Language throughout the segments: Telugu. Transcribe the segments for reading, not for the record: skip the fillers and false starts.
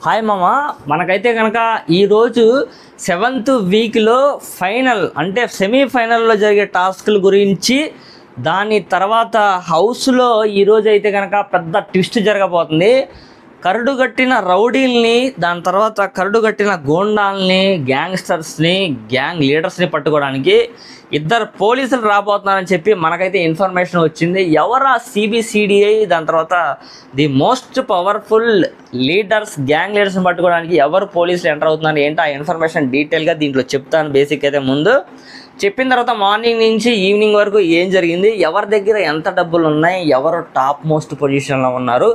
హాయ్ మామ, మనకైతే కనుక ఈరోజు 7th వీక్లో ఫైనల్ అంటే సెమీఫైనల్లో జరిగే టాస్క్ల గురించి, దాని తర్వాత హౌస్లో ఈరోజు అయితే కనుక పెద్ద ట్విస్ట్ జరగబోతుంది. కరడుగట్టిన రౌడీల్ని, దాని తర్వాత కరడుగట్టిన గోండాల్ని, గ్యాంగ్స్టర్స్ని, గ్యాంగ్ లీడర్స్ని పట్టుకోవడానికి ఇద్దరు పోలీసులు రాబోతున్నారని చెప్పి మనకైతే ఇన్ఫర్మేషన్ వచ్చింది. ఎవరా సిబిసిడిఐ, దాని తర్వాత the most powerful leaders, gang లీడర్స్ని పట్టుకోవడానికి ఎవరు పోలీసులు ఎంటర్ అవుతున్నారు ఏంటి, ఆ ఇన్ఫర్మేషన్ డీటెయిల్గా దీంట్లో చెప్తాను. బేసిక్ అయితే ముందు చెప్పిన తర్వాత మార్నింగ్ నుంచి ఈవినింగ్ వరకు ఏం జరిగింది, ఎవరి దగ్గర ఎంత డబ్బులు ఉన్నాయి, ఎవరు టాప్ మోస్ట్ పొజిషన్లో ఉన్నారు,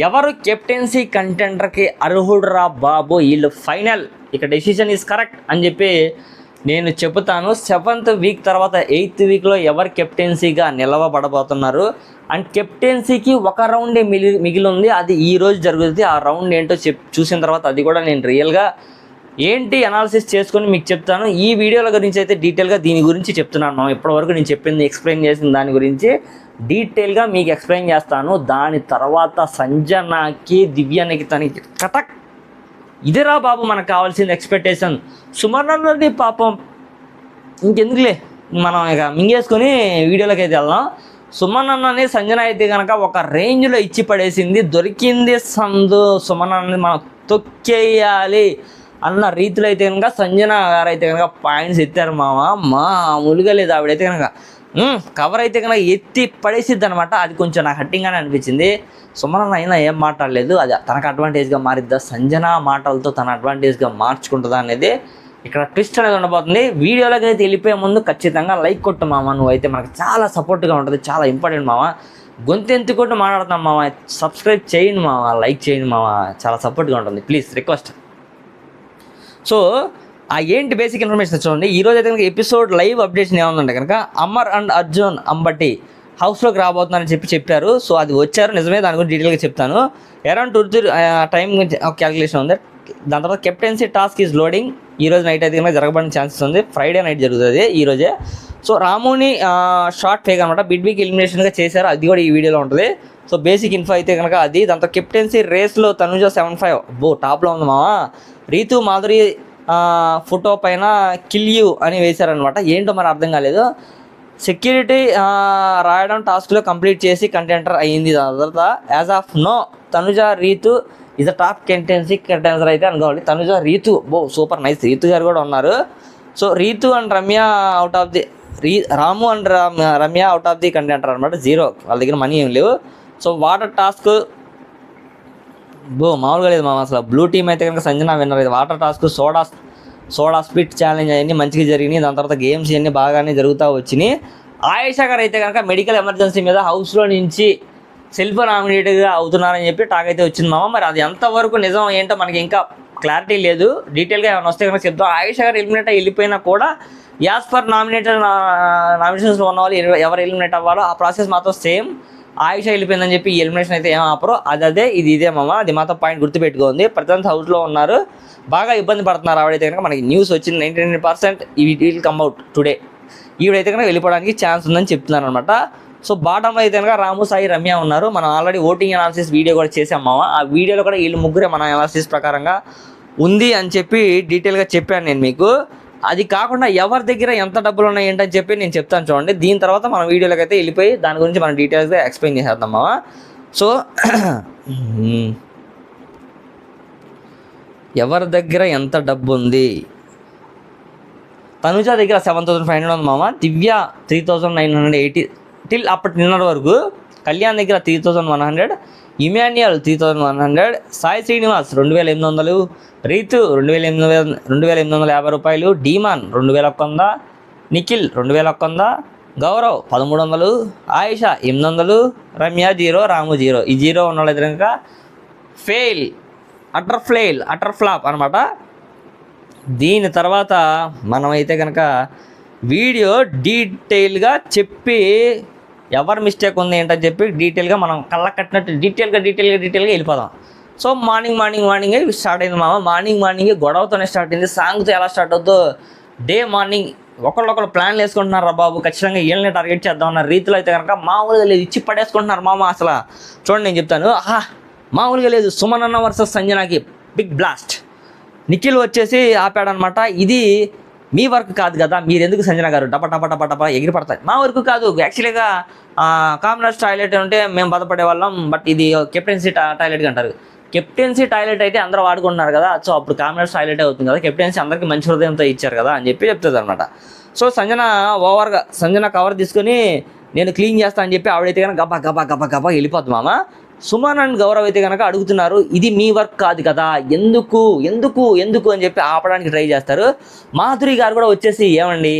ఎవరు కెప్టెన్సీ కంటెండర్కి అర్హుడురా బాబు, వీళ్ళు ఫైనల్, ఇక డెసిషన్ ఈజ్ కరెక్ట్ అని చెప్పి నేను చెబుతాను. 7th వీక్ తర్వాత 8th వీక్లో ఎవరు కెప్టెన్సీగా నిలవబడబోతున్నారు అండ్ కెప్టెన్సీకి ఒక రౌండే మిగిలి ఉంది. అది ఈరోజు జరుగుతుంది. ఆ రౌండ్ ఏంటో చూసిన తర్వాత అది కూడా నేను రియల్గా ఏంటి అనాలిసిస్ చేసుకొని మీకు చెప్తాను. ఈ వీడియోల గురించి అయితే డీటెయిల్గా దీని గురించి చెప్తున్నాను. ఇప్పటివరకు నేను చెప్పింది, ఎక్స్ప్లెయిన్ చేసిన దాని గురించి డీటెయిల్గా మీకు ఎక్స్ప్లెయిన్ చేస్తాను. దాని తర్వాత సంజనాకి, దివ్యానికి తనకి కటక్, ఇదేరా బాబు మనకు కావాల్సిన ఎక్స్పెక్టేషన్. సుమర్ణని పాపం ఇంకెందుకులే, మనం ఇక మింగేసుకొని వీడియోలోకి అయితే వెళ్దాం. సుమనన్నని సంజన అయితే కనుక ఒక రేంజ్లో ఇచ్చి పడేసింది. దొరికింది సందు, సుమనన్నని మనం తొక్కేయాలి అన్న రీతిలో అయితే కనుక సంజన గారు అయితే కనుక పాయింట్స్ ఎత్తారు మామూలుగా లేదు. ఆవిడైతే కనుక కవర్ అయితే కనుక ఎత్తి పడేసిద్ది అనమాట. అది కొంచెం నాకు హట్టింగ్గానే అనిపించింది. సుమనన్న అయినా ఏం మాట్లాడలేదు. అది తనకు అడ్వాంటేజ్గా మారిద్దా, సంజన మాటలతో తన అడ్వాంటేజ్గా మార్చుకుంటుందా అనేది ఇక్కడ ట్విస్ట్ అనేది ఉండబోతుంది. వీడియోలోకి అయితే వెళ్ళిపోయే ముందు ఖచ్చితంగా లైక్ కొట్టు మామ, నువ్వైతే మనకు చాలా సపోర్ట్గా ఉంటుంది, చాలా ఇంపార్టెంట్ మామ. గొంతెంతు కొట్టు మాట్లాడుతాం మామ, సబ్స్క్రైబ్ చేయండి మామ, లైక్ చేయండి మామ, చాలా సపోర్ట్గా ఉంటుంది, ప్లీజ్ రిక్వెస్ట్. సో ఆ ఏంటి బేసిక్ ఇన్ఫర్మేషన్ చూడండి. ఈరోజు అయితే కనుక ఎపిసోడ్ లైవ్ అప్డేషన్ ఏముందంటే కనుక అమర్ అండ్ అర్జున్ అంబటి హౌస్లోకి రాబోతున్నారని చెప్పారు. సో అది వచ్చారు నిజమే, దాని గురించి డీటెయిల్గా చెప్తాను. అరౌండ్ 2 టైం గురించి ఒక క్యాలిక్యులేషన్ ఉంది. దాని తర్వాత కెప్టెన్సీ టాస్క్ ఈజ్ లోడింగ్. ఈరోజు నైట్ అయితే కనుక జరగబడిన ఛాన్సెస్ ఉంది. ఫ్రైడే నైట్ జరుగుతుంది ఈరోజే. సో రాముని షార్ట్ ఫేక్ అనమాట, బిడ్ వీక్ ఎలిమినేషన్గా చేశారు, అది కూడా ఈ వీడియోలో ఉంటుంది. సో బేసిక్ ఇన్ఫో అయితే కనుక అది. దాంతో కెప్టెన్సీ రేస్లో తనుజ 75 టాప్లో ఉంది మావా. రీతు మాధురి ఫోటో పైన కిల్ యూ అని వేశారనమాట. ఏంటో మరి అర్థం కాలేదు. సెక్యూరిటీ రాయడం టాస్క్లో కంప్లీట్ చేసి కంటెంటర్ అయ్యింది. దాని తర్వాత as of now Tanuja Ritu is a top captaincy contender అయితే అనుకోవాలి. తనుజ రీతు సూపర్ నైస్, రీతు గారు కూడా ఉన్నారు. So Ritu and Ramya out of the Ramu and Ramya out of the contender అనమాట. 0, వాళ్ళ దగ్గర మనీ ఏం లేవు. సో వాటర్ టాస్క్ మామూలుగా లేదు మామ. అసలు బ్లూ టీమ్ అయితే కనుక సంజన విన్నర్. ఇది water task, soda spit challenge అవన్నీ మంచిగా జరిగినాయి. దాని తర్వాత గేమ్స్ ఇవన్నీ బాగానే జరుగుతూ వచ్చినాయి. ఆయేషా గారు అయితే కనుక మెడికల్ ఎమర్జెన్సీ మీద హౌస్లో నుంచి సెల్ఫ్ నామినేటెడ్గా అవుతున్నారని చెప్పి టాక్ అయితే వచ్చింది మామ. మరి అది ఎంతవరకు నిజం ఏంటో మనకి ఇంకా క్లారిటీ లేదు. డీటెయిల్గా ఏమైనా వస్తే కనుక చెప్తాం. ఆయేషా గారు ఎలిమినేట్ వెళ్ళిపోయినా కూడా యాజ్ పర్ నామినేషన్స్లో ఉన్న వాళ్ళు ఎవరు ఎలిమినేట్ అవ్వాలో ఆ ప్రాసెస్ మాత్రం సేమ్. ఆయుష వెళ్ళిపోయిందని చెప్పి ఈ ఎలిమినేషన్ అయితే ఏం ఆపరో అదే ఇదే మామ. అది మాత్రం పాయింట్ గుర్తుపెట్టుకుంది. ప్రజెంట్ హౌస్లో ఉన్నారు, బాగా ఇబ్బంది పడుతున్నారు. ఆవిడైతే కనుక మనకి న్యూస్ వచ్చింది 99% విల్ కమ్ అవుట్ టుడే. ఈవిడైతే కనుక వెళ్ళిపోవడానికి ఛాన్స్ ఉందని చెప్తున్నారు అనమాట. సో బాటంలో అయితే కనుక రాము, సాయి, రమ్య ఉన్నారు. మనం ఆల్రెడీ ఓటింగ్ అనాలిసిస్ వీడియో కూడా చేసాం మామ. ఆ వీడియోలో కూడా వీళ్ళు ముగ్గురే మన అనాలిసిస్ ప్రకారంగా ఉంది అని చెప్పి డీటెయిల్గా చెప్పాను నేను మీకు. అది కాకుండా ఎవరి దగ్గర ఎంత డబ్బులు ఉన్నాయి ఏంటని చెప్పి నేను చెప్తాను చూడండి. దీని తర్వాత మన వీడియోలోకి అయితే వెళ్ళిపోయి దాని గురించి మనం డీటెయిల్స్గా ఎక్స్ప్లెయిన్ చేసేద్దాం మామ. సో ఎవరి దగ్గర ఎంత డబ్బు ఉంది, తనుజ దగ్గర 7,500 ఉంది మామ. దివ్య 3,980 టిల్ అప్పటి నిన్నటి వరకు. కళ్యాణ్ దగ్గర 3,100, ఇమాన్యుయల్ 3,100, సాయి శ్రీనివాస్ 2,800, రీతు 2,850 రూపాయలు, డీమాన్ 2,100, నిఖిల్ 2,100, గౌరవ్ 1,300, ఆయిష 800, రమ్య 0, రాము 0. ఈ 0 ఉన్న వాళ్ళు అయితే కనుక ఫెయిల్, అటర్ ఫ్లాప్ అనమాట. దీని తర్వాత మనమైతే కనుక వీడియో డీటెయిల్గా చెప్పి ఎవరు మిస్టేక్ ఉంది ఏంటని చెప్పి డీటెయిల్గా మనం కళ్ళ కట్టినట్టు డీటెయిల్గా వెళ్ళిపోదాం. సో మార్నింగే స్టార్ట్ అయింది మామ. మార్నింగే గొడవతోనే స్టార్ట్ అయింది. సాంగ్తో ఎలా స్టార్ట్ అవుతుందో డే మార్నింగ్ ఒకళ్ళు ప్లాన్లు వేసుకుంటున్నారు రా బాబు, ఖచ్చితంగా వీళ్ళని టార్గెట్ చేద్దామన్న రీతిలో అయితే కనుక మామూలుగా లేదు, ఇచ్చి పడేసుకుంటున్నారు మామ. అసలు చూడండి నేను చెప్తాను, మామూలుగా లేదు. సుమనన్న వర్సెస్ సంజనాకి బిగ్ బ్లాస్ట్. నిఖిల్ వచ్చేసి ఆపాడనమాట. ఇది మీ వర్క్ కాదు కదా, మీరు ఎందుకు సంజన గారు టప టప టప టప ఎగిరి పడతాయి, మా వర్క్ కాదు. యాక్చువల్గా కామనర్స్ టాయిలెట్ ఉంటే మేము బాధపడే వాళ్ళం, బట్ ఇది కెప్టెన్సీ టాయిలెట్గా అంటారు. కెప్టెన్సీ టాయిలెట్ అయితే అందరూ వాడుకుంటున్నారు కదా, సో అప్పుడు కామనర్స్ టాయిలెట్ అవుతుంది కదా, కెప్టెన్సీ అందరికీ మంచి హృదయంతో ఇచ్చారు కదా అని చెప్పి చెప్తుంది అనమాట. సో సంజన కవర్ తీసుకొని నేను క్లీన్ చేస్తా అని చెప్పి ఆవిడైతే కనుక గబా గబా గబా గబా వెళ్ళిపోద్ది మామ. సుమన్ అండ్ గౌరవ్ అయితే కనుక అడుగుతున్నారు, ఇది మీ వర్క్ కాదు కదా, ఎందుకు ఎందుకు ఎందుకు అని చెప్పి ఆపడానికి ట్రై చేస్తారు. మాధురి గారు కూడా వచ్చేసి ఏమండి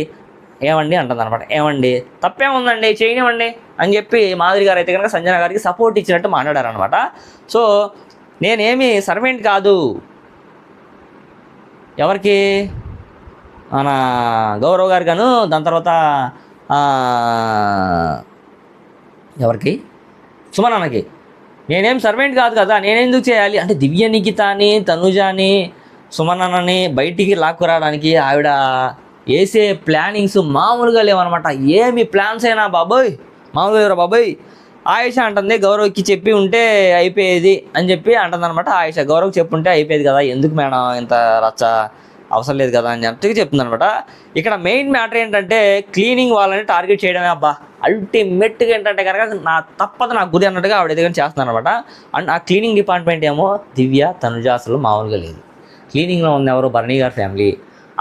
అంటుంది అనమాట. ఏమండి తప్పేముందండి, చేయనివ్వండి అని చెప్పి మాధురి గారు అయితే కనుక సంజన గారికి సపోర్ట్ ఇచ్చినట్టు మాట్లాడారనమాట. సో నేనేమి సర్వెంట్ కాదు, ఎవరికి మన గౌరవ్ గారు గాను, దాని తర్వాత ఎవరికి సుమనన్నకి నేనేం సర్వెంట్ కాదు కదా, నేనెందుకు చేయాలి అంటే దివ్య నిఖితాని తనుజాని సుమనన్నని బయటికి లాక్కురావడానికి ఆవిడ వేసే ప్లానింగ్స్ మామూలుగా లేవన్నమాట. ఏమి ప్లాన్స్ అయినా బాబోయ్ మామూలుగా లేవరా బాబోయ్. ఆయుష అంటుంది గౌరవ్కి చెప్పి ఉంటే అయిపోయేది అని చెప్పి అంటుంది అనమాట. ఆయుష గౌరవ్కి చెప్పుంటే అయిపోయేది కదా, ఎందుకు మేడం ఇంత రచ్చ, అవసరం లేదు కదా అని చెప్పి చెప్తుంది అనమాట. ఇక్కడ మెయిన్ మ్యాటర్ ఏంటంటే క్లీనింగ్ వాళ్ళని టార్గెట్ చేయడమే. అబ్బా అల్టిమేట్గా ఏంటంటే కనుక నా తప్పదు నా గురి అన్నట్టుగా ఆవిడ దగ్గర చేస్తున్నాను అనమాట. అండ్ ఆ క్లీనింగ్ డిపార్ట్మెంట్ ఏమో దివ్య తనుజ అసలు మామూలుగా లేదు. క్లీనింగ్లో ఉంది ఎవరు, భరణి గారి ఫ్యామిలీ.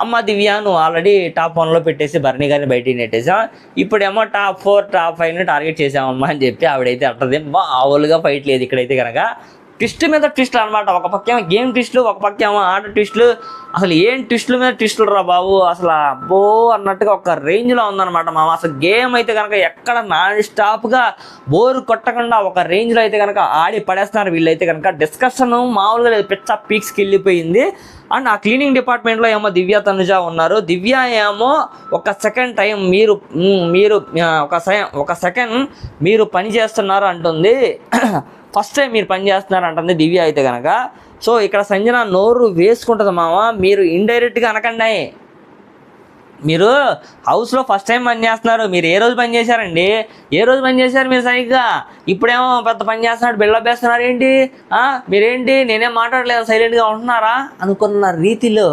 అమ్మ దివ్య నువ్వు ఆల్రెడీ టాప్ 1లో పెట్టేసి భరణి గారిని బయటికి నెట్టేసాం, ఇప్పుడేమో టాప్ 4 టాప్ 5ని టార్గెట్ చేసామమ్మా అని చెప్పి ఆవిడైతే అంటది. మామూలుగా ఫైట్ లేదు ఇక్కడైతే కనుక, ట్విస్ట్ మీద ట్విస్ట్లు అనమాట. ఒక పక్కేమో గేమ్ ట్విస్టులు, ఒక పక్కేమో ఆట ట్విస్టులు. అసలు ఏం ట్విస్టుల మీద ట్విస్టులు రా బాబు, అసలు అబ్బో అన్నట్టుగా ఒక రేంజ్లో ఉందన్నమాట మామ. అసలు గేమ్ అయితే కనుక ఎక్కడ నాన్ స్టాప్గా బోరు కొట్టకుండా ఒక రేంజ్లో అయితే కనుక ఆడి పడేస్తున్నారు వీళ్ళైతే కనుక. డిస్కషన్ మామూలుగా లేదు, పిచ్చ పీక్స్కి వెళ్ళిపోయింది. అండ్ ఆ క్లీనింగ్ డిపార్ట్మెంట్లో ఏమో దివ్య తనుజ ఉన్నారు. దివ్య ఏమో ఒక సెకండ్ టైం మీరు ఒక సెకండ్ మీరు పని చేస్తున్నారు అంటుంది. ఫస్ట్ టైం మీరు పని చేస్తున్నారు అంటుంది దివ్య అయితే కనుక. సో ఇక్కడ సంజన నోరు వేసుకుంటుంది మామ, మీరు ఇండైరెక్ట్గా అనకండి, మీరు హౌస్లో ఫస్ట్ టైం పని చేస్తున్నారు, మీరు ఏ రోజు పని చేశారండి, ఏ రోజు పని చేశారు మీరు సరిగ్గా, ఇప్పుడేమో పెద్ద పని చేస్తున్నాడు బిల్డప్ వేస్తున్నారు ఏంటి, మీరేంటి నేనేం మాట్లాడలేదు సైలెంట్గా ఉంటున్నారా అనుకున్న రీతిలో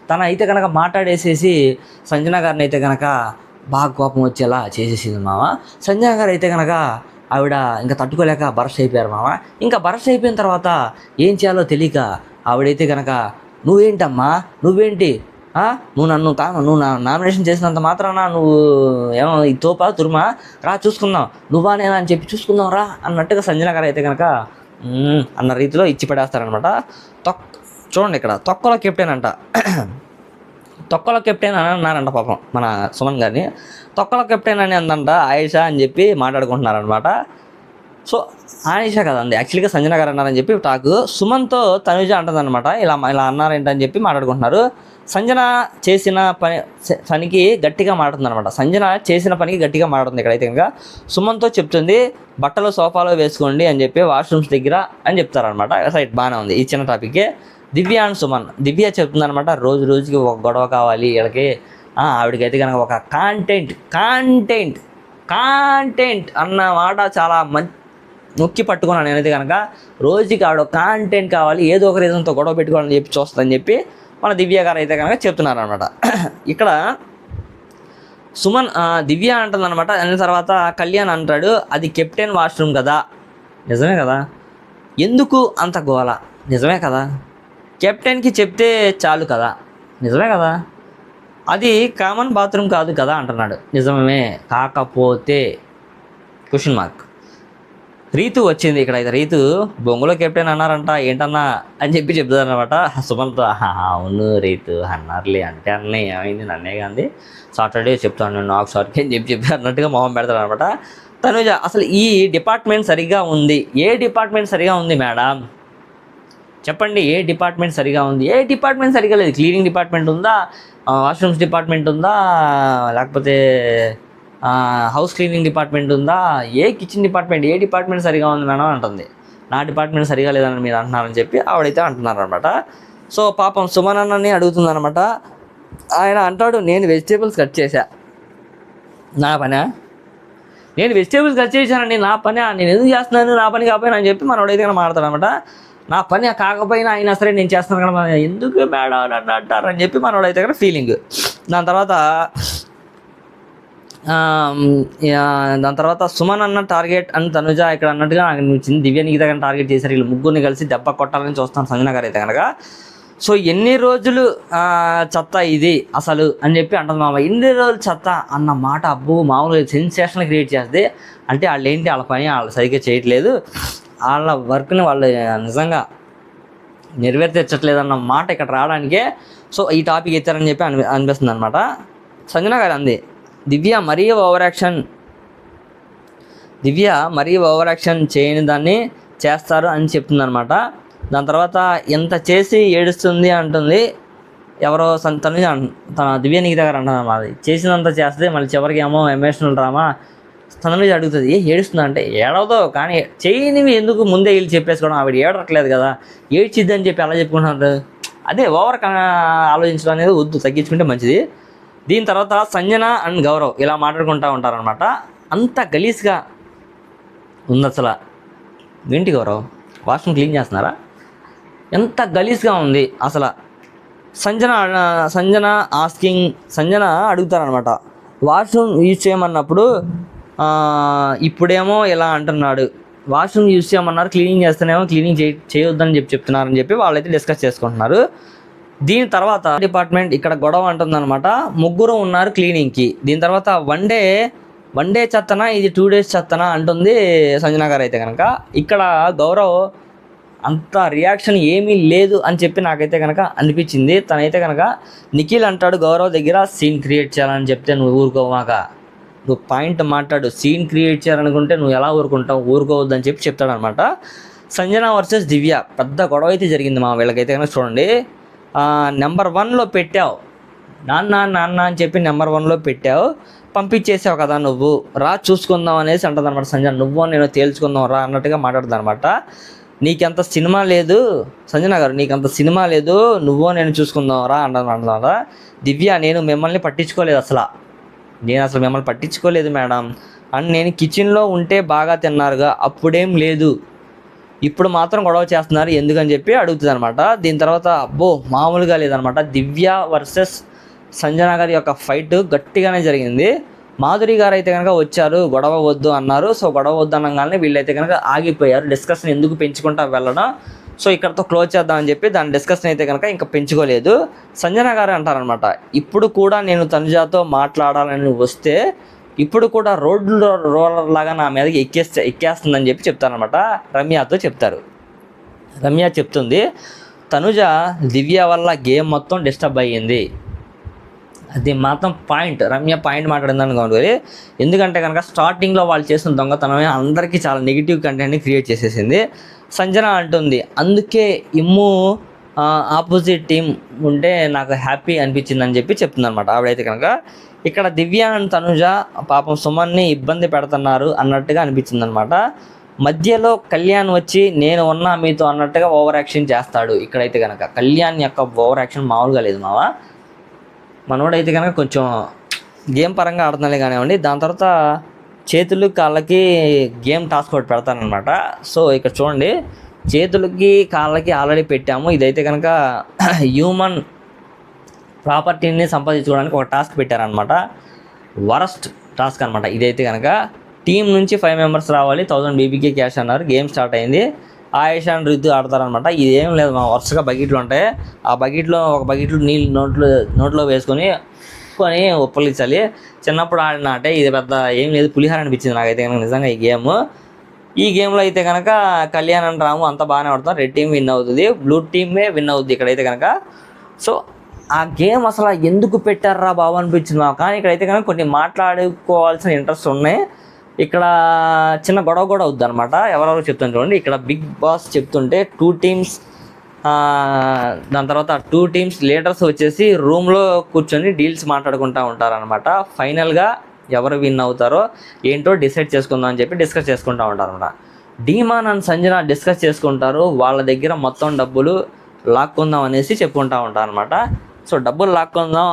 తన అయితే కనుక మాట్లాడేసేసి సంజన గారిని అయితే కనుక బాగా కోపం వచ్చేలా చేసేసింది మామ. సంజన గారు అయితే కనుక ఆవిడ ఇంకా తట్టుకోలేక బరస్ట్ అయిపోయారు మామ. ఇంకా బరస్ట్ అయిపోయిన తర్వాత ఏం చేయాలో తెలియక ఆవిడైతే కనుక నువ్వేంటమ్మా నువ్వేంటి నువ్వు నామినేషన్ చేసినంత మాత్రాన నువ్వు ఏమో ఈ తోపా తురుమా రా చూసుకుందాం, నువ్వా నేనా అని చెప్పి చూసుకుందాం రా అన్నట్టుగా సంజన గారు అయితే కనుక అన్న రీతిలో ఇచ్చి పడేస్తారనమాట. చూడండి ఇక్కడ తొక్కలో కెప్టెన్ అంట, తొక్కలో కెప్టెన్ అని అన్నారంట పాపం మన సుమన్ గారిని. తొక్కలో కెప్టెన్ అని అందంట ఆయిష అని చెప్పి మాట్లాడుకుంటున్నారనమాట. సో ఆయిష కదండి యాక్చువల్గా సంజన గారు అన్నారని చెప్పి టాకు. సుమన్తో తనుజ అంటుందన్నమాట, ఇలా అన్నారేంటని చెప్పి మాట్లాడుకుంటున్నారు. సంజన చేసిన పనికి గట్టిగా మాట్లాడుతుందన్నమాట. సంజన చేసిన పనికి గట్టిగా మాట్లాడుతుంది ఇక్కడైతే కనుక. సుమన్తో చెప్తుంది బట్టలు సోఫాలో వేసుకోండి అని చెప్పి వాష్రూమ్స్ దగ్గర అని చెప్తారనమాట. సైట్ బాగానే ఉంది ఈ చిన్న టాపిక్కే. దివ్య అండ్ సుమన్, దివ్య చెప్తుందనమాట రోజు రోజుకి ఒక గొడవ కావాలి వీళ్ళకి. ఆవిడకైతే కనుక ఒక కాంటెంట్ అన్న మాట చాలా నొక్కి పట్టుకున్నాను నేనైతే కనుక. రోజుకి ఆవిడ కాంటెంట్ కావాలి, ఏదో ఒక రీజన్తో గొడవ పెట్టుకోవాలని చెప్పి చూస్తుందని చెప్పి మన దివ్య గారు అయితే కనుక చెప్తున్నారనమాట. ఇక్కడ సుమన్ దివ్య అంటుందన్నమాట. అన్న తర్వాత కళ్యాణ్ అంటాడు అది కెప్టెన్ వాష్రూమ్ కదా, నిజమే కదా, ఎందుకు అంత గోల, నిజమే కదా, కెప్టెన్కి చెప్తే చాలు కదా, నిజమే కదా, అది కామన్ బాత్రూమ్ కాదు కదా అంటున్నాడు. నిజమే, కాకపోతే క్వశ్చన్ మార్క్. రీతు వచ్చింది ఇక్కడైతే. రీతు బొంగులో కెప్టెన్ అన్నారంట ఏంటన్నా అని చెప్పి చెప్తుంది అనమాట సుమన్తో. అవును రీతు అన్నారులే అంటే అన్నీ ఏమైంది నన్నే కానీ సాటర్డే చెప్తాను నేను నాకు సార్కి అని చెప్పి అన్నట్టుగా మొహం పెడతాడు అనమాట. తనుజ అసలు ఈ డిపార్ట్మెంట్ సరిగా ఉంది, ఏ డిపార్ట్మెంట్ సరిగా ఉంది మేడం చెప్పండి, ఏ డిపార్ట్మెంట్ సరిగా ఉంది, ఏ డిపార్ట్మెంట్ సరిగా లేదు. క్లీనింగ్ డిపార్ట్మెంట్ ఉందా, వాష్రూమ్స్ డిపార్ట్మెంట్ ఉందా, లేకపోతే హౌస్ క్లీనింగ్ డిపార్ట్మెంట్ ఉందా, ఏ కిచెన్ డిపార్ట్మెంట్, ఏ డిపార్ట్మెంట్ సరిగా ఉంది మేడం అంటుంది. నా డిపార్ట్మెంట్ సరిగా లేదని మీరు అంటున్నారని చెప్పి ఆవిడైతే అంటున్నారనమాట. సో పాపం సుమన్ అన్నని అడుగుతుందనమాట. ఆయన అంటాడు నేను వెజిటేబుల్స్ కట్ చేశా, నా పనా, నేను వెజిటేబుల్స్ కట్ చేశానండి నా పని, నేను ఎందుకు చేస్తున్నాను నా పని కాకపోయినా అని చెప్పి మనోడైతే మాట్లాడతాడు అనమాట. నా పని కాకపోయినా అయినా సరే నేను చేస్తాను కదా, ఎందుకు మేడం అని అంటారని చెప్పి మనోడైతే కనుక ఫీలింగ్. దాని తర్వాత సుమన్ అన్న టార్గెట్ అని తనుజ ఇక్కడ అన్నట్టుగా నాకు అనిపించింది. దివ్య నీకు దగ్గర టార్గెట్ చేశారు, వీళ్ళు ముగ్గురిని కలిసి దెబ్బ కొట్టాలని చూస్తాను సంజన గారు అయితే కనుక. సో ఎన్ని రోజులు చెత్త ఇది అసలు అని చెప్పి అంటుంది మామ. ఎన్ని రోజులు చెత్త అన్న మాట అబ్బో మామూలుగా సెన్సేషన్ క్రియేట్ చేస్తే, అంటే వాళ్ళు ఏంటి వాళ్ళ పని వాళ్ళు సరిగ్గా చేయట్లేదు, వాళ్ళ వర్క్ని వాళ్ళు నిజంగా నెరవేర్చట్లేదు అన్న మాట ఇక్కడ రావడానికే సో ఈ టాపిక్ ఎత్తారని చెప్పి అనిపిస్తుంది అనమాట. సంజన గారు అంది దివ్య మరీ ఓవర్ యాక్షన్ చేయని దాన్ని చేస్తారు అని చెప్తుంది అనమాట. దాని తర్వాత ఎంత చేసి ఏడుస్తుంది అంటుంది ఎవరో తను తన దివ్య నీకు దగ్గర అంటుంది అన్నమాట. చేసినంత చేస్తే మళ్ళీ చివరికి ఏమో ఎమోషనల్ డ్రామా తనని అడుగుతుంది ఏడుస్తుందా అంటే ఏడవదో కానీ చేయనివి ఎందుకు ముందే వీళ్ళు చెప్పేసుకోవడం, ఆవిడ ఏడట్లేదు కదా ఏడ్చిద్ది అని చెప్పి ఎలా చెప్పుకుంటున్నారు, అదే ఓవర్ ఆలోచించడం అనేది వద్దు, తగ్గించుకుంటే మంచిది. దీని తర్వాత సంజన అండ్ గౌరవ్ ఇలా మాట్లాడుకుంటూ ఉంటారనమాట. అంత గలీజ్గా ఉంది అసలు. ఏంటి గౌరవ్ వాష్రూమ్ క్లీన్ చేస్తున్నారా, ఎంత గలీజ్గా ఉంది అసలు. సంజన అడుగుతారనమాట వాష్రూమ్ యూజ్ చేయమన్నప్పుడు, ఇప్పుడేమో ఇలా అంటున్నాడు, వాష్రూమ్ యూజ్ చేయమన్నారు క్లీనింగ్ చేస్తేనేమో క్లీనింగ్ చేయొద్దని చెప్తున్నారని చెప్పి వాళ్ళైతే డిస్కస్ చేసుకుంటున్నారు. దీని తర్వాత డిపార్ట్మెంట్ ఇక్కడ గొడవ అంటుందన్నమాట. ముగ్గురు ఉన్నారు క్లీనింగ్కి. దీని తర్వాత వన్ డే చెత్తనా ఇది 2 days చెత్తనా అంటుంది సంజన గారు అయితే కనుక. ఇక్కడ గౌరవ్ అంత రియాక్షన్ ఏమీ లేదు అని చెప్పి నాకైతే కనుక అనిపించింది. తనైతే కనుక నిఖిల్ అంటాడు గౌరవ్ దగ్గర సీన్ క్రియేట్ చేయాలని చెప్తే నువ్వు ఊరుకోమాక, నువ్వు పాయింట్ మాట్లాడు, సీన్ క్రియేట్ చేయాలనుకుంటే నువ్వు ఎలా ఊరుకోవద్దని చెప్పి చెప్తాడు అనమాట. సంజన వర్సెస్ దివ్య పెద్ద గొడవ అయితే జరిగింది మా వీళ్ళకైతే కనుక. చూడండి నెంబర్ 1లో పెట్టావు నాన్న అని చెప్పి నెంబర్ 1లో పెట్టావు, పంపించేసావు కదా నువ్వు, రా చూసుకుందాం అనేసి అంటుంది అనమాట సంజన. నువ్వు నేను తేల్చుకుందాం రా అన్నట్టుగా మాట్లాడుతుంది అనమాట. నీకెంత సినిమా లేదు సంజన గారు, నీకంత సినిమా లేదు, నువ్వో నేను చూసుకుందాం రా అంటున్నాడ. దివ్య నేను మిమ్మల్ని పట్టించుకోలేదు నేను అసలు మిమ్మల్ని పట్టించుకోలేదు మేడం, అండ్ నేను కిచెన్లో ఉంటే బాగా తిన్నారుగా అప్పుడేం లేదు, ఇప్పుడు మాత్రం గొడవ చేస్తున్నారు ఎందుకని చెప్పి అడుగుతుంది అనమాట. దీని తర్వాత అబ్బో మామూలుగా లేదనమాట. దివ్య వర్సెస్ సంజన గారి యొక్క ఫైట్ గట్టిగానే జరిగింది. మాధురి గారు అయితే కనుక వచ్చారు, గొడవ వద్దు అన్నారు. సో గొడవ వద్దు అనగానే వీళ్ళైతే కనుక ఆగిపోయారు. డిస్కషన్ ఎందుకు పెంచుకుంటా వెళ్ళడం, సో ఇక్కడతో క్లోజ్ చేద్దామని చెప్పి దాని డిస్కషన్ అయితే కనుక ఇంకా పెంచుకోలేదు. సంజన గారు అంటారనమాట ఇప్పుడు కూడా నేను తనుజాతో మాట్లాడాలని వస్తే ఇప్పుడు కూడా రోలర్ లాగా నా మీదకి ఎక్కేస్తుందని చెప్పి చెప్తారనమాట. రమ్యతో చెప్తారు. రమ్య చెప్తుంది తనుజ దివ్య వల్ల గేమ్ మొత్తం డిస్టర్బ్ అయ్యింది, అది మాత్రం పాయింట్. రమ్య పాయింట్ మాట్లాడిందని కావాలి. ఎందుకంటే కనుక స్టార్టింగ్లో వాళ్ళు చేసిన దొంగతనమే అందరికీ చాలా నెగిటివ్ కంటెంట్ని క్రియేట్ చేసేసింది. సంజన అంటుంది అందుకే ఇమ్ము ఆపోజిట్ టీం ఉంటే నాకు హ్యాపీ అనిపించింది అని చెప్పి చెప్తుంది అనమాట ఆవిడైతే కనుక. ఇక్కడ దివ్య అండ్ తనుజ పాపం సుమన్ని ఇబ్బంది పెడుతున్నారు అన్నట్టుగా అనిపించింది అనమాట. మధ్యలో కళ్యాణ్ వచ్చి నేను ఉన్నా మీతో అన్నట్టుగా ఓవర్ యాక్షన్ చేస్తాడు. ఇక్కడైతే కనుక కళ్యాణ్ యొక్క ఓవర్ యాక్షన్ మామూలుగా లేదు మావా. మనోడైతే కనుక కొంచెం గేమ్ పరంగా ఆడుతున్నాలే కానివ్వండి. దాని తర్వాత చేతులు కాళ్ళకి గేమ్ టాస్క్ ఒకటి పెడతానమాట. సో ఇక్కడ చూడండి చేతులకి కాళ్ళకి ఆల్రెడీ పెట్టాము. ఇదైతే కనుక హ్యూమన్ ప్రాపర్టీని సంపాదించుకోవడానికి ఒక టాస్క్ పెట్టారనమాట. వరస్ట్ టాస్క్ అనమాట ఇదైతే కనుక. టీం నుంచి 5 members రావాలి, 1000 BBK క్యాష్ అన్నారు. గేమ్ స్టార్ట్ అయింది. ఆయేష అండ్ రితు ఆడతారనమాట. ఇదేం లేదు మా వరుసగా బకెట్లు ఉంటాయి. ఆ బకెట్లో ఒక బకెట్లో నీళ్ళు నోట్లో వేసుకొని ఉప్పలించాలి. చిన్నప్పుడు ఆడిన ఆటే ఇది పెద్ద ఏం లేదు, పులిహార అనిపించింది నాకైతే కనుక నిజంగా ఈ గేమ్లో అయితే కనుక కళ్యాణ్ అండ్ రాము అంతా బాగానే ఆడుతారు. రెడ్ టీం విన్ అవుతుంది, బ్లూ టీమే విన్ అవుతుంది ఇక్కడైతే కనుక. సో ఆ గేమ్ అసలు ఎందుకు పెట్టారా బాబు అనిపించింది మాకు. కానీ ఇక్కడైతే కనుక కొన్ని మాట్లాడుకోవాల్సిన ఇంట్రెస్ట్ ఉన్నాయి. ఇక్కడ చిన్న గొడవ కూడా అవుద్ది అనమాట. ఎవరెవరు చెప్తాను చూడండి. ఇక్కడ బిగ్ బాస్ చెప్తుంటే 2 teams దాని తర్వాత 2 teams లీడర్స్ వచ్చేసి రూమ్లో కూర్చొని డీల్స్ మాట్లాడుకుంటూ ఉంటారనమాట. ఫైనల్గా ఎవరు విన్ అవుతారో ఏంటో డిసైడ్ చేసుకుందాం అని చెప్పి డిస్కస్ చేసుకుంటూ ఉంటారనమాట. డీమాన్ అండ్ సంజన డిస్కస్ చేసుకుంటారు. వాళ్ళ దగ్గర మొత్తం డబ్బులు లాక్కుందాం అనేసి చెప్పుకుంటూ ఉంటారనమాట. సో డబ్బులు లాక్కుందాం,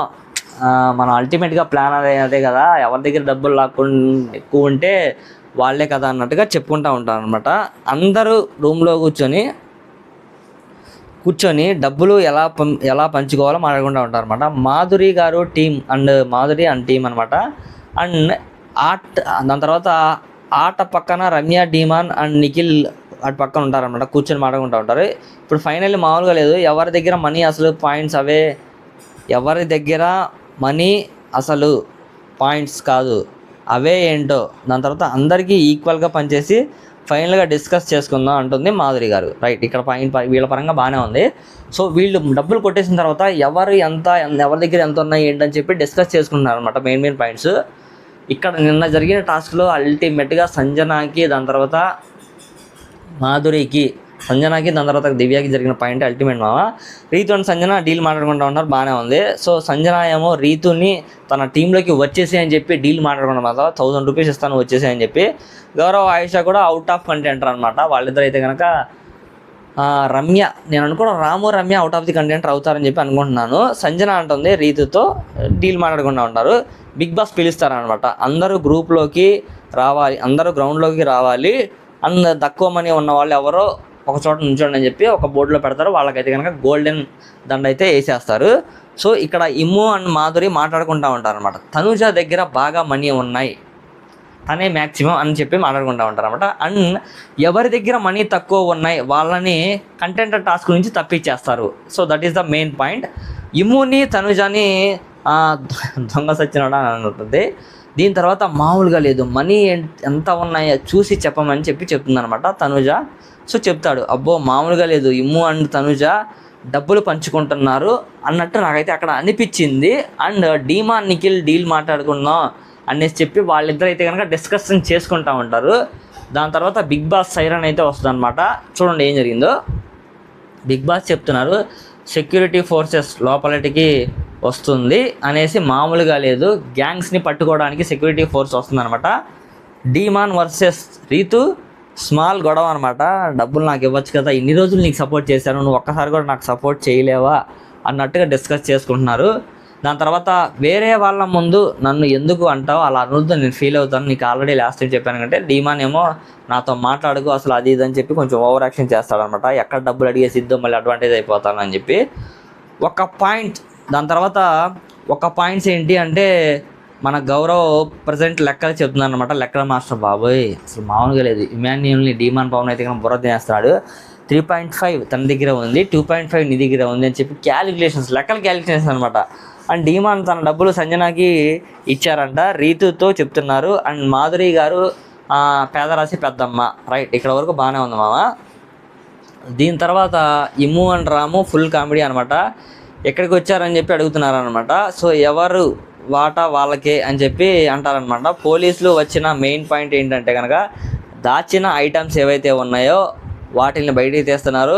మనం అల్టిమేట్గా ప్లాన్ అదే కదా, ఎవరి దగ్గర డబ్బులు ఎక్కువ ఉంటే వాళ్ళే కదా అన్నట్టుగా చెప్పుకుంటూ ఉంటారు అనమాట. అందరూ రూమ్లో కూర్చొని కూర్చొని డబ్బులు ఎలా పంచుకోవాలో మాట్లాడుకుంటూ ఉంటారు అనమాట. మాధురి గారు team and Madhuri and team అనమాట. అండ్ దాని తర్వాత ఆట పక్కన రమ్య, డీమాన్ అండ్ నిఖిల్ అటు పక్కన ఉంటారనమాట. కూర్చొని మాట్లాడుకుంటూ ఉంటారు. ఇప్పుడు ఫైనల్లీ మామూలుగా లేదు, ఎవరి దగ్గర మనీ అసలు పాయింట్స్ అవే, ఎవరి దగ్గర మనీ అసలు పాయింట్స్ కాదు అవే ఏంటో దాని తర్వాత అందరికీ ఈక్వల్గా పనిచేసి ఫైనల్గా డిస్కస్ చేసుకుందాం అంటుంది మాధురి గారు. రైట్, ఇక్కడ వీళ్ళ పరంగా బాగానే ఉంది. సో వీళ్ళు డబ్బులు కొట్టేసిన తర్వాత ఎవరి దగ్గర ఎంత ఉన్నాయి ఏంటని చెప్పి డిస్కస్ చేసుకుంటున్నారు అనమాట. మెయిన్ పాయింట్స్ ఇక్కడ నిన్న జరిగిన టాస్క్లో అల్టిమేట్గా సంజనాకి, దాని తర్వాత మాధురికి, దాని తర్వాత దివ్యాకి జరిగిన పాయింట్ అల్టిమేట్ మామ. రీతు అండ్ సంజన డీల్ మాట్లాడుకుంటూ ఉన్నారు, బాగానే ఉంది. సో సంజన ఏమో రీతుని తన టీంలోకి వచ్చేసి అని చెప్పి డీల్ మాట్లాడుకుంటాం మాట. 1000 రూపీస్ ఇస్తాను వచ్చేసి అని చెప్పి. గౌరవ్, ఆయుష కూడా అవుట్ ఆఫ్ కంటెంటర్ అనమాట. వాళ్ళిద్దరు అయితే కనుక రమ్య, నేను అనుకోవడం Ramu Ramya out of the contender అవుతారని చెప్పి అనుకుంటున్నాను. సంజన అంటుంది రీతుతో డీల్ మాట్లాడుకుంటూ ఉంటారు. బిగ్ బాస్ పిలుస్తారనమాట, అందరూ గ్రూప్లోకి రావాలి, అందరూ గ్రౌండ్లోకి రావాలి, అండ్ తక్కువ మనీ ఉన్న వాళ్ళు ఎవరో ఒక చోట నుంచోండి అని చెప్పి ఒక బోర్డులో పెడతారు. వాళ్ళకైతే కనుక గోల్డెన్ దండ అయితే వేసేస్తారు. సో ఇక్కడ ఇమ్ము అండ్ మాధురి మాట్లాడుకుంటూ ఉంటారు అనమాట. తనుజ దగ్గర బాగా మనీ ఉన్నాయి, తనే మ్యాక్సిమం అని చెప్పి మాట్లాడుకుంటూ ఉంటారు అనమాట. అండ్ ఎవరి దగ్గర మనీ తక్కువ ఉన్నాయి వాళ్ళని కంటెంటర్ టాస్క్ నుంచి తప్పించేస్తారు. So that is the main point. ఇమ్ముని తనుజని దొంగ సచ్చినాడా అని ఉంటుంది. దీని తర్వాత మామూలుగా లేదు, మనీ ఎంత ఉన్నాయో చూసి చెప్పమని చెప్తుంది అనమాట తనుజ. సో చెప్తాడు, అబ్బో మామూలుగా లేదు, ఇమ్ము అండ్ తనుజ డబ్బులు పంచుకుంటున్నారు అన్నట్టు నాకైతే అక్కడ అనిపించింది. అండ్ డీమాన్ నిఖిల్ డీల్ మాట్లాడుకుందాం అనేసి చెప్పి వాళ్ళిద్దరు అయితే కనుక డిస్కషన్ చేసుకుంటూ ఉంటారు. దాని తర్వాత బిగ్ బాస్ సైరన్ అయితే వస్తుంది అనమాట. చూడండి ఏం జరిగిందో. బిగ్ బాస్ చెప్తున్నారు, సెక్యూరిటీ ఫోర్సెస్ లోపలికి వస్తుంది అనేసి, మామూలుగా లేదు, గ్యాంగ్స్ని పట్టుకోవడానికి సెక్యూరిటీ ఫోర్స్ వస్తుంది అనమాట. డీమాన్ వర్సెస్ రీతు, స్మాల్ గొడవ అనమాట. డబ్బులు నాకు ఇవ్వచ్చు కదా, ఇన్ని రోజులు నీకు సపోర్ట్ చేశాను, నువ్వు ఒక్కసారి కూడా నాకు సపోర్ట్ చేయలేవా అన్నట్టుగా డిస్కస్ చేసుకుంటున్నారు. దాని తర్వాత వేరే వాళ్ళ ముందు నన్ను ఎందుకు అంటావు, అలా అనొద్దు, నేను ఫీల్ అవుతాను, నీకు ఆల్రెడీ లాస్ట్ టైం చెప్పాను కంటే. డీమాన్ ఏమో నాతో మాట్లాడుకో అసలు అది ఇది అని చెప్పి కొంచెం ఓవర్ యాక్షన్ చేస్తాడనమాట. ఎక్కడ డబ్బులు అడిగేసిద్దో మళ్ళీ అడ్వాంటేజ్ అయిపోతాను అని చెప్పి ఒక పాయింట్. దాని తర్వాత ఒక పాయింట్స్ ఏంటి అంటే, మన గౌరవ్ ప్రజెంట్ లెక్కలు చెప్తున్నాను అనమాట. లెక్కల మాస్టర్ బాబోయ్ అసలు మామూలుగా లేదు. ఇమాన్యుల్ని డీమాన్ పవన్ అయితే కనుక బుర్ర తినేస్తున్నాడు. 3.5 తన దగ్గర ఉంది, 2.5 నీ దగ్గర ఉంది అని చెప్పి లెక్కలు క్యాలిక్యులేషన్స్ అనమాట. అండ్ డీమాన్ తన డబ్బులు సంజనాకి ఇచ్చారంట, రీతుతో చెప్తున్నారు. అండ్ మాధురి గారు పేదరాశి పెద్దమ్మ. రైట్, ఇక్కడ వరకు బాగానే ఉంది మామ. దీని తర్వాత ఇమ్ము అండ్ రాము ఫుల్ కామెడీ అనమాట. ఎక్కడికి వచ్చారని చెప్పి అడుగుతున్నారు అనమాట. సో ఎవరు వాటా వాళ్ళకే అని చెప్పి అంటారనమాట. పోలీసులు వచ్చిన మెయిన్ పాయింట్ ఏంటంటే కనుక దాచిన ఐటమ్స్ ఏవైతే ఉన్నాయో వాటిని బయటికి తీస్తున్నారు,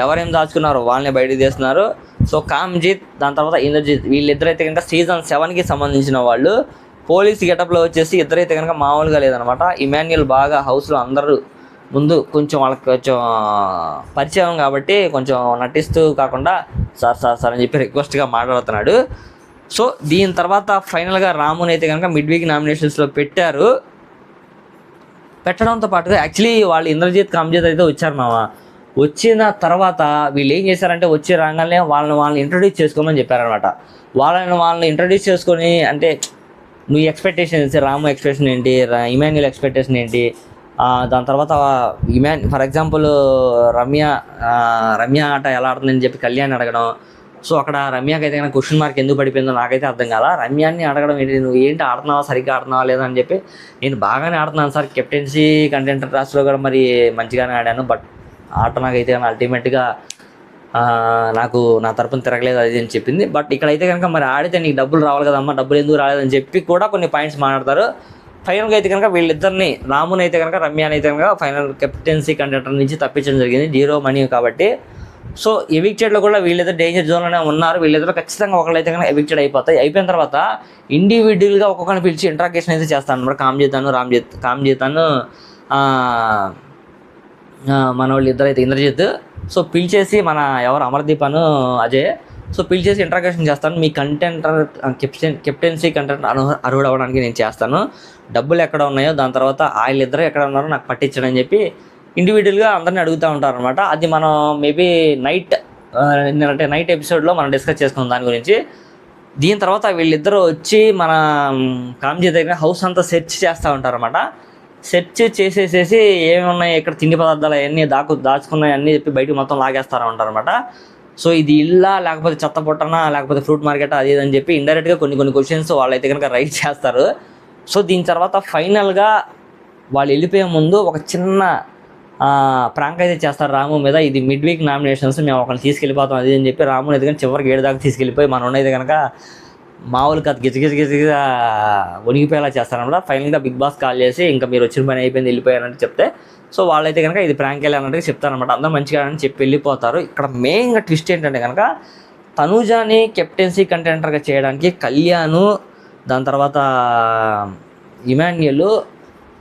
ఎవరేం దాచుకున్నారో వాళ్ళని బయటికి తీస్తున్నారు. సో కామ్జిత్, దాని తర్వాత ఇంద్రజిత్, వీళ్ళిద్దరైతే కనుక సీజన్ 7కి సంబంధించిన వాళ్ళు. పోలీస్ గెటప్లో వచ్చేసి ఇద్దరైతే కనుక మామూలుగా లేదనమాట. ఇమాన్యుల్ బాగా హౌస్లో అందరూ ముందు కొంచెం వాళ్ళకి కొంచెం పరిచయం కాబట్టి కొంచెం నటిస్తూ కాకుండా సార్ అని చెప్పి రిక్వెస్ట్గా మాట్లాడుతున్నాడు. సో దీని తర్వాత ఫైనల్గా రాముని అయితే కనుక మిడ్ వీక్ నామినేషన్స్లో పెట్టడంతో పాటుగా యాక్చువల్లీ వాళ్ళు ఇంద్రజిత్, కామ్జిత్ అయితే వచ్చారు మామ. వచ్చిన తర్వాత వీళ్ళు ఏం చేశారంటే వచ్చి రాగానే వాళ్ళని ఇంట్రడ్యూస్ చేసుకోమని చెప్పారనమాట. వాళ్ళని ఇంట్రడ్యూస్ చేసుకొని, అంటే నువ్వు ఎక్స్పెక్టేషన్స్, రాము ఎక్స్పెక్టేషన్ ఏంటి, ఇమాన్యుల్ ఎక్స్పెక్టేషన్ ఏంటి, దాని తర్వాత ఫర్ ఎగ్జాంపుల్ రమ్య ఆట ఎలా ఆడుతుందని చెప్పి కళ్యాణ్ అడగడం. సో అక్కడ రమ్యకి అయితే కనుక క్వశ్చన్ మార్క్ ఎందుకు పడిపోయిందో నాకైతే అర్థం కాల. రమ్యాన్ని అడగడం ఏంటి, నువ్వు ఏంటి ఆడుతున్నావా, సరిగ్గా ఆడుతున్నావా లేదా అని చెప్పి. నేను బాగానే ఆడుతున్నాను సార్, కెప్టెన్సీ కంటెంటర్ రాష్ట్రంలో కూడా మరి మంచిగానే ఆడాను, బట్ ఆట నాకైతే కానీ అల్టిమేట్గా నాకు నా తరపున తిరగలేదు అది అని చెప్పింది. బట్ ఇక్కడైతే కనుక మరి ఆడితే నీకు డబ్బులు రావాలి కదమ్మా, డబ్బులు ఎందుకు రాలేదని చెప్పి కూడా కొన్ని పాయింట్స్ మాట్లాడతారు. ఫైనల్గా అయితే కనుక వీళ్ళిద్దరిని, రాముని అయితే కనుక రమ్యాని అయితే కనుక ఫైనల్ కెప్టెన్సీ కంటెంటర్ నుంచి తప్పించడం జరిగింది, 0 మనీ కాబట్టి. సో ఎవిక్టెడ్లో కూడా వీళ్ళిద్దరు డేంజర్ జోన్లోనే ఉన్నారు. వీళ్ళిద్దరు ఖచ్చితంగా ఒకళ్ళైతే కనుక ఎవిక్టెడ్ అయిపోతాయి. అయిపోయిన తర్వాత ఇండివిజువల్గా ఒక్కొక్కరిని పిలిచి ఇంట్రాగేషన్ అయితే చేస్తాను అనమాట. కామ్జిత్ మన వాళ్ళు ఇద్దరైతే ఇంద్రజిత్. సో పిలిచేసి మన ఎవరు అమర్దీప్ అజయ్, సో పిలిచేసి ఇంట్రాగేషన్ చేస్తాను. మీ కెప్టెన్సీ కంటెంట్ అర్హుడు అవ్వడానికి నేను చేస్తాను, డబ్బులు ఎక్కడ ఉన్నాయో దాని తర్వాత వీళ్ళిద్దరు ఎక్కడ ఉన్నారో నాకు పట్టించడని చెప్పి ఇండివిజువల్గా అందరినీ అడుగుతూ ఉంటారు అనమాట. అది మనం మేబీ నైట్ అంటే నైట్ ఎపిసోడ్లో మనం డిస్కస్ చేసుకున్నాం దాని గురించి. దీని తర్వాత వీళ్ళిద్దరూ వచ్చి మన కామ్జీ దగ్గర హౌస్ అంతా సెర్చ్ చేస్తూ ఉంటారు అన్నమాట. సెర్చ్ చేసేసేసి ఏమి ఉన్నాయి ఇక్కడ తిండి పదార్థాలు అవన్నీ దాచుకున్నాయి అన్నీ చెప్పి బయటకు మొత్తం లాగేస్తూ ఉంటారు అనమాట. సో ఇది ఇల్లా లేకపోతే చెత్త పొట్టనా లేకపోతే ఫ్రూట్ మార్కెట్ అది అని చెప్పి ఇండైరెక్ట్గా కొన్ని క్వశ్చన్స్ వాళ్ళైతే కనుక రైట్ చేస్తారు. సో దీని తర్వాత ఫైనల్గా వాళ్ళు వెళ్ళిపోయే ముందు ఒక చిన్న ప్రాంక్ అయితే చేస్తారు రాము మీద. ఇది మిడ్ వీక్ నామినేషన్స్, మేము ఒకరిని తీసుకెళ్ళిపోతాం అది అని చెప్పి రాముని అయితే కనుక చివరికి 7 దాకా తీసుకెళ్ళిపోయి మనం అయితే కనుక మామూలు కథ గిజగిజగా వణిగిపోయేలా చేస్తారన్నమాట. ఫైనల్గా బిగ్ బాస్ కాల్ చేసి ఇంకా మీరు వచ్చిన పని అయిపోయింది వెళ్ళిపోయారంటే చెప్తే, సో వాళ్ళైతే కనుక ఇది ప్రాంక్ వెళ్ళాలంటే చెప్తారనమాట. అందరూ మంచిగా అని చెప్పి వెళ్ళిపోతారు. ఇక్కడ మెయిన్గా ట్విస్ట్ ఏంటంటే కనుక తనూజాని కెప్టెన్సీ కంటెంటర్గా చేయడానికి కళ్యాణ్, దాని తర్వాత ఇమాన్యుయల్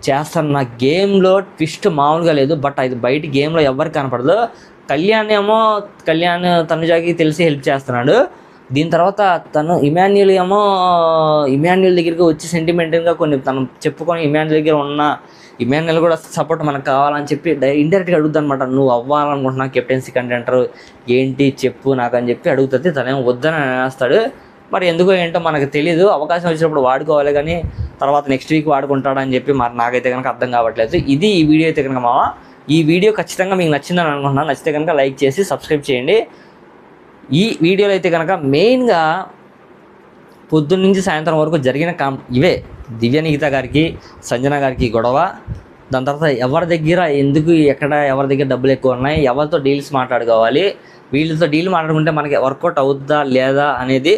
చేస్తున్న గేమ్లో ట్విస్ట్ మామూలుగా లేదు. బట్ అది బయట గేమ్లో ఎవరికి కనపడదు. కళ్యాణ్ తనుజాకి తెలిసి హెల్ప్ చేస్తున్నాడు. దీని తర్వాత ఇమాన్యుయల్ ఇమాన్యుయల్ దగ్గరికి వచ్చి సెంటిమెంటల్గా కొన్ని తను చెప్పుకొని ఇమాన్యుయల్ కూడా సపోర్ట్ మనకు కావాలని చెప్పి ఇండైరెక్ట్గా అడుగుతుంది అనమాట. నువ్వు అవ్వాలనుకుంటున్నా కెప్టెన్సీ కంటెంటర్ ఏంటి చెప్పు నాకు అని చెప్పి అడుగుతుంది. తనేమో వద్దని అనేస్తాడు. మరి ఎందుకో ఏంటో మనకు తెలీదు. అవకాశం వచ్చినప్పుడు వాడుకోవాలి కానీ తర్వాత నెక్స్ట్ వీక్ వాడుకుంటాడని చెప్పి మరి నాకైతే కనుక అర్థం కావట్లేదు. ఇది ఈ వీడియో అయితే కనుక ఈ వీడియో ఖచ్చితంగా మీకు నచ్చిందని అనుకుంటున్నాను. నచ్చితే కనుక లైక్ చేసి సబ్స్క్రైబ్ చేయండి. ఈ వీడియోలో అయితే కనుక మెయిన్గా పొద్దున్న నుంచి సాయంత్రం వరకు జరిగిన ఇవే దివ్య నిఖిత గారికి సంజన గారికి గొడవ. దాని తర్వాత ఎవరి దగ్గర ఎవరి దగ్గర డబ్బులు ఎక్కువ ఉన్నాయి, ఎవరితో డీల్స్ మాట్లాడుకోవాలి, వీళ్ళతో డీల్ మాట్లాడుకుంటే మనకి వర్కౌట్ అవుద్దా లేదా అనేది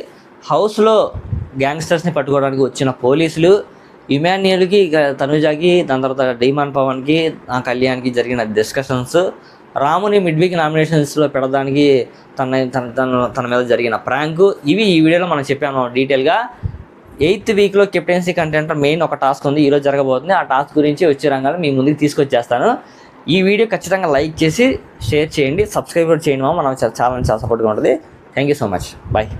హౌస్లో గ్యాంగ్స్టర్స్ని పట్టుకోవడానికి వచ్చిన పోలీసులు, ఇమాన్యుయల్కి తనుజాకి దాని తర్వాత డైమాన్ పవన్కి కళ్యాణ్కి జరిగిన డిస్కషన్స్, రాముని మిడ్ వీక్ నామినేషన్స్లో పెడడానికి తన మీద జరిగిన ప్రాంకు, ఇవి ఈ వీడియోలో మనం చెప్పాము డీటెయిల్గా. 8th వీక్లో కెప్టెన్సీ కంటెంటర్ మెయిన్ ఒక టాస్క్ ఉంది, ఈరోజు జరగబోతుంది. ఆ టాస్క్ గురించి వచ్చే రంగాలు మీ ముందుకు తీసుకొచ్చేస్తాను. ఈ వీడియో ఖచ్చితంగా లైక్ చేసి షేర్ చేయండి, సబ్స్క్రైబ్ కూడా చేయండి. మనం చాలా సపోర్ట్గా ఉంటుంది. Thank you so much. Bye.